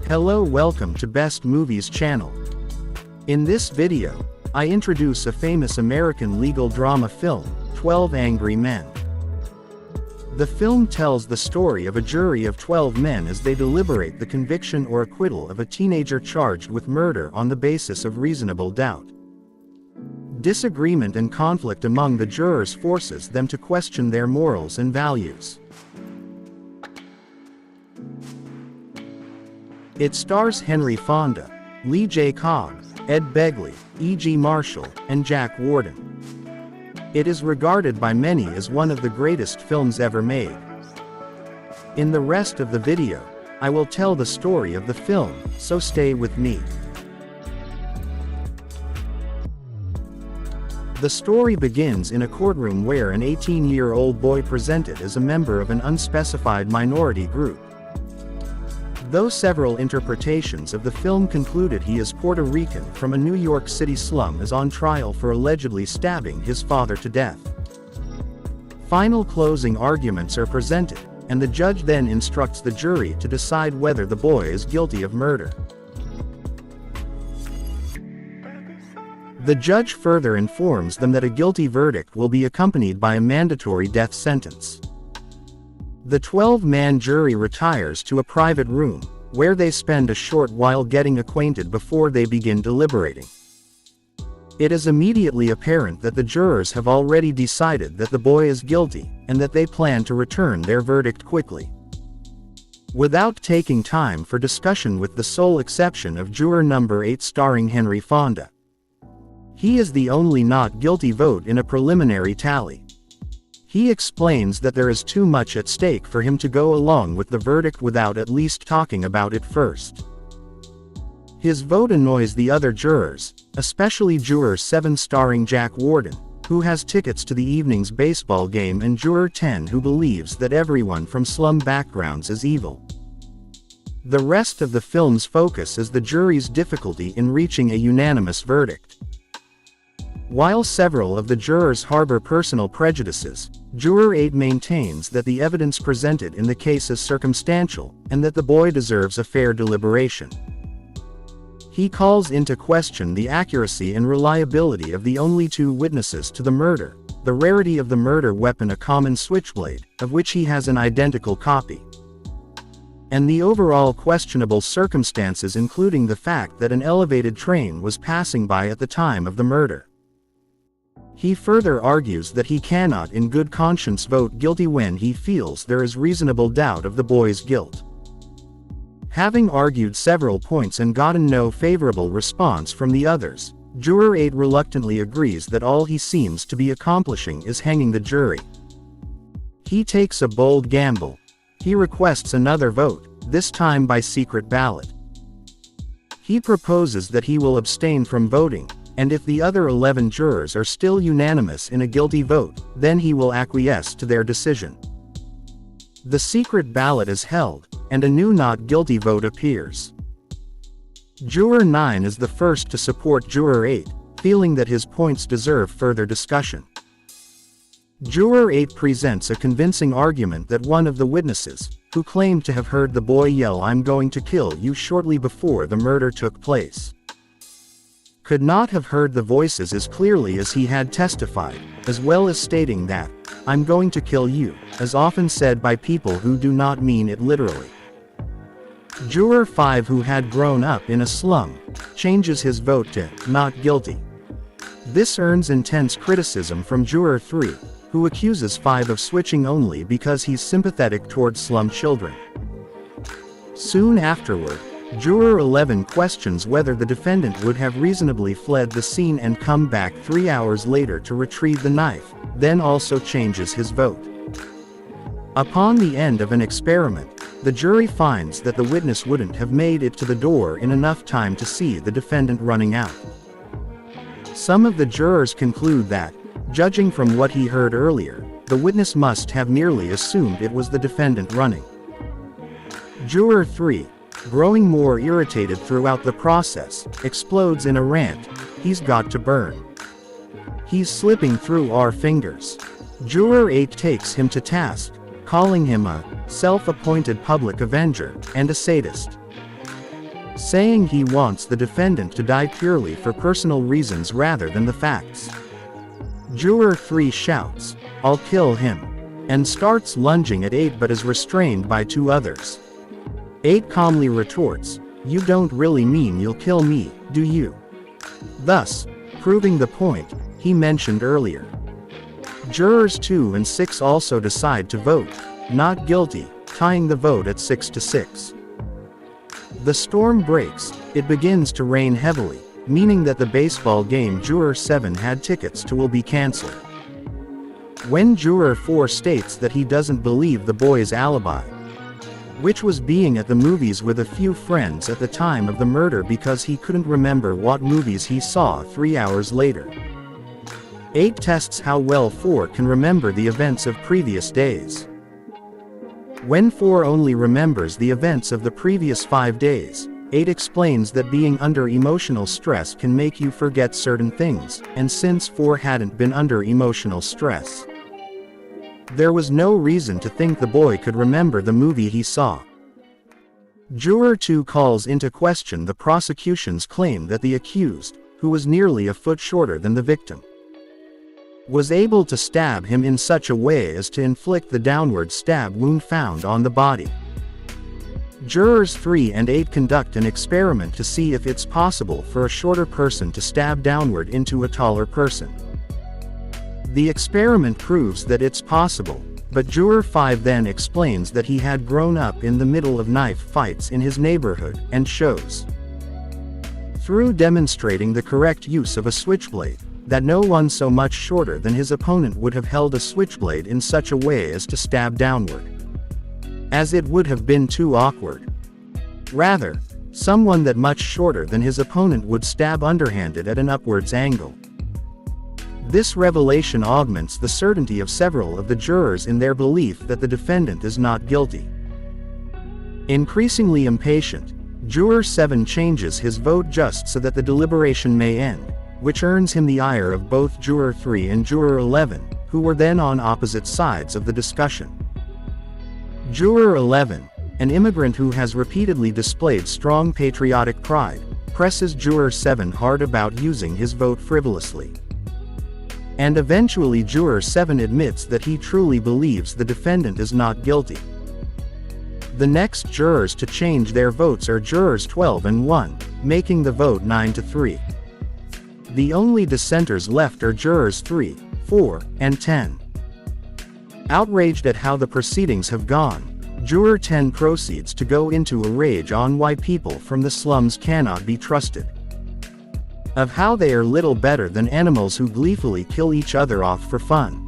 Hello, welcome to Best Movies channel. In this video, I introduce a famous American legal drama film, 12 Angry Men. The film tells the story of a jury of 12 men as they deliberate the conviction or acquittal of a teenager charged with murder on the basis of reasonable doubt. Disagreement and conflict among the jurors forces them to question their morals and values. It stars Henry Fonda, Lee J. Cobb, Ed Begley, E.G. Marshall, and Jack Warden. It is regarded by many as one of the greatest films ever made. In the rest of the video, I will tell the story of the film, so stay with me. The story begins in a courtroom where an 18-year-old boy presented as a member of an unspecified minority group. Though several interpretations of the film concluded he is Puerto Rican from a New York City slum, is on trial for allegedly stabbing his father to death. Final closing arguments are presented, and the judge then instructs the jury to decide whether the boy is guilty of murder. The judge further informs them that a guilty verdict will be accompanied by a mandatory death sentence. The 12-man jury retires to a private room, where they spend a short while getting acquainted before they begin deliberating. It is immediately apparent that the jurors have already decided that the boy is guilty, and that they plan to return their verdict quickly. Without taking time for discussion, with the sole exception of juror number 8 starring Henry Fonda. He is the only not guilty vote in a preliminary tally. He explains that there is too much at stake for him to go along with the verdict without at least talking about it first. His vote annoys the other jurors, especially juror 7 starring Jack Warden, who has tickets to the evening's baseball game, and juror 10, who believes that everyone from slum backgrounds is evil. The rest of the film's focus is the jury's difficulty in reaching a unanimous verdict. While several of the jurors harbor personal prejudices, Juror 8 maintains that the evidence presented in the case is circumstantial, and that the boy deserves a fair deliberation. He calls into question the accuracy and reliability of the only 2 witnesses to the murder, the rarity of the murder weapon, a common switchblade, of which he has an identical copy, and the overall questionable circumstances, including the fact that an elevated train was passing by at the time of the murder. He further argues that he cannot in good conscience vote guilty when he feels there is reasonable doubt of the boy's guilt. Having argued several points and gotten no favorable response from the others, Juror 8 reluctantly agrees that all he seems to be accomplishing is hanging the jury. He takes a bold gamble. He requests another vote, this time by secret ballot. He proposes that he will abstain from voting, and if the other 11 jurors are still unanimous in a guilty vote, then he will acquiesce to their decision. The secret ballot is held, and a new not guilty vote appears. Juror 9 is the first to support Juror 8, feeling that his points deserve further discussion. Juror 8 presents a convincing argument that one of the witnesses, who claimed to have heard the boy yell "I'm going to kill you" shortly before the murder took place, could not have heard the voices as clearly as he had testified, as well as stating that, "I'm going to kill you," is often said by people who do not mean it literally. Juror 5, who had grown up in a slum, changes his vote to not guilty. This earns intense criticism from Juror 3, who accuses 5 of switching only because he's sympathetic towards slum children. Soon afterward, Juror 11 questions whether the defendant would have reasonably fled the scene and come back 3 hours later to retrieve the knife, then also changes his vote. Upon the end of an experiment, the jury finds that the witness wouldn't have made it to the door in enough time to see the defendant running out. Some of the jurors conclude that, judging from what he heard earlier, the witness must have merely assumed it was the defendant running. Juror 3, growing more irritated throughout the process, explodes in a rant, "He's got to burn. He's slipping through our fingers." Juror 8 takes him to task, calling him a self-appointed public avenger and a sadist. saying he wants the defendant to die purely for personal reasons rather than the facts. Juror 3 shouts, "I'll kill him," and starts lunging at 8 but is restrained by 2 others. 8 calmly retorts, "You don't really mean you'll kill me, do you?" Thus, proving the point he mentioned earlier. Jurors 2 and 6 also decide to vote not guilty, tying the vote at 6-6. The storm breaks, it begins to rain heavily, meaning that the baseball game Juror 7 had tickets to will be cancelled. When Juror 4 states that he doesn't believe the boy's alibi, which was being at the movies with a few friends at the time of the murder because he couldn't remember what movies he saw 3 hours later. 8 tests how well 4 can remember the events of previous days. When 4 only remembers the events of the previous 5 days, 8 explains that being under emotional stress can make you forget certain things, and since 4 hadn't been under emotional stress, there was no reason to think the boy could remember the movie he saw. Juror 2 calls into question the prosecution's claim that the accused, who was nearly a foot shorter than the victim, was able to stab him in such a way as to inflict the downward stab wound found on the body. Jurors 3 and 8 conduct an experiment to see if it's possible for a shorter person to stab downward into a taller person. The experiment proves that it's possible, but Juror 5 then explains that he had grown up in the middle of knife fights in his neighborhood, and shows, through demonstrating the correct use of a switchblade, that no one so much shorter than his opponent would have held a switchblade in such a way as to stab downward, as it would have been too awkward. Rather, someone that much shorter than his opponent would stab underhanded at an upwards angle. This revelation augments the certainty of several of the jurors in their belief that the defendant is not guilty. Increasingly impatient, Juror 7 changes his vote just so that the deliberation may end, which earns him the ire of both Juror 3 and Juror 11, who were then on opposite sides of the discussion. Juror 11, an immigrant who has repeatedly displayed strong patriotic pride, presses Juror 7 hard about using his vote frivolously. And eventually Juror 7 admits that he truly believes the defendant is not guilty. The next jurors to change their votes are Jurors 12 and 1, making the vote 9-3. The only dissenters left are Jurors 3, 4, and 10. Outraged at how the proceedings have gone, Juror 10 proceeds to go into a rage on why people from the slums cannot be trusted, of how they are little better than animals who gleefully kill each other off for fun.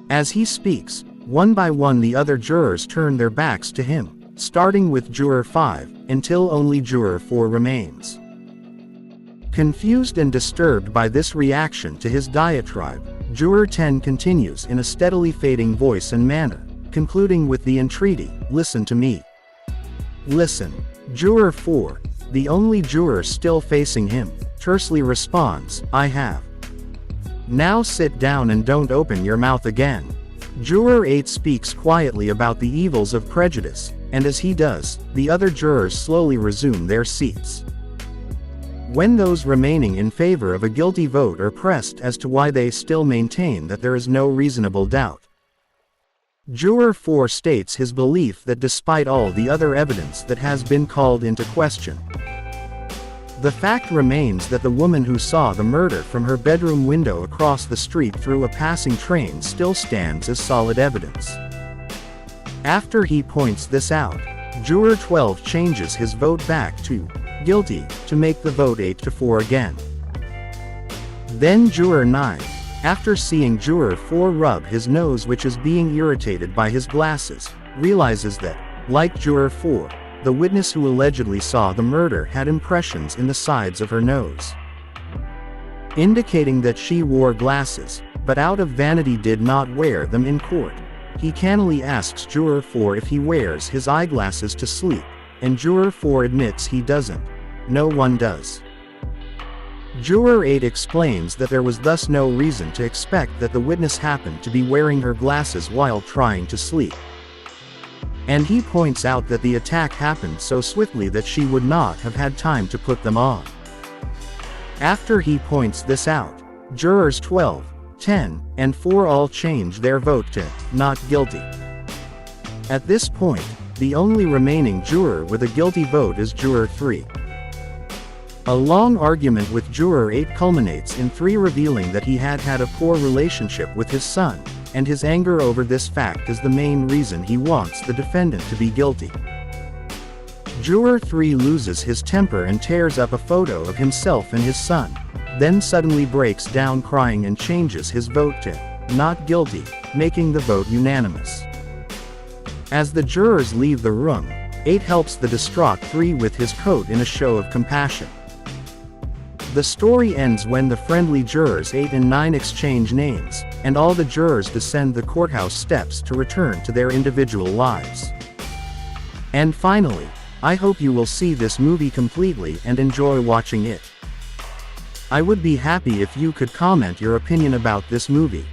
As he speaks, one by one the other jurors turn their backs to him, starting with Juror 5, until only Juror 4 remains. Confused and disturbed by this reaction to his diatribe, Juror 10 continues in a steadily fading voice and manner, concluding with the entreaty, "Listen to me. Listen." Juror 4, the only juror still facing him, tersely responds, "I have." "Now sit down and don't open your mouth again." Juror 8 speaks quietly about the evils of prejudice, and as he does, the other jurors slowly resume their seats. When those remaining in favor of a guilty vote are pressed as to why they still maintain that there is no reasonable doubt, Juror 4 states his belief that despite all the other evidence that has been called into question, the fact remains that the woman who saw the murder from her bedroom window across the street through a passing train still stands as solid evidence. After he points this out, Juror 12 changes his vote back to guilty, to make the vote 8-4 again. Then Juror 9, after seeing Juror 4 rub his nose which is being irritated by his glasses, realizes that, like Juror 4, the witness who allegedly saw the murder had impressions in the sides of her nose, indicating that she wore glasses, but out of vanity did not wear them in court. He cannily asks Juror 4 if he wears his eyeglasses to sleep, and Juror 4 admits he doesn't. No one does. Juror 8 explains that there was thus no reason to expect that the witness happened to be wearing her glasses while trying to sleep. And he points out that the attack happened so swiftly that she would not have had time to put them on. After he points this out, jurors 12, 10, and 4 all change their vote to not guilty. At this point, the only remaining juror with a guilty vote is juror 3. A long argument with juror 8 culminates in 3 revealing that he had had a poor relationship with his son, and his anger over this fact is the main reason he wants the defendant to be guilty. Juror 3 loses his temper and tears up a photo of himself and his son, then suddenly breaks down crying and changes his vote to not guilty, making the vote unanimous. As the jurors leave the room, 8 helps the distraught 3 with his coat in a show of compassion. The story ends when the friendly jurors 8 and 9 exchange names, and all the jurors descend the courthouse steps to return to their individual lives. And finally, I hope you will see this movie completely and enjoy watching it. I would be happy if you could comment your opinion about this movie.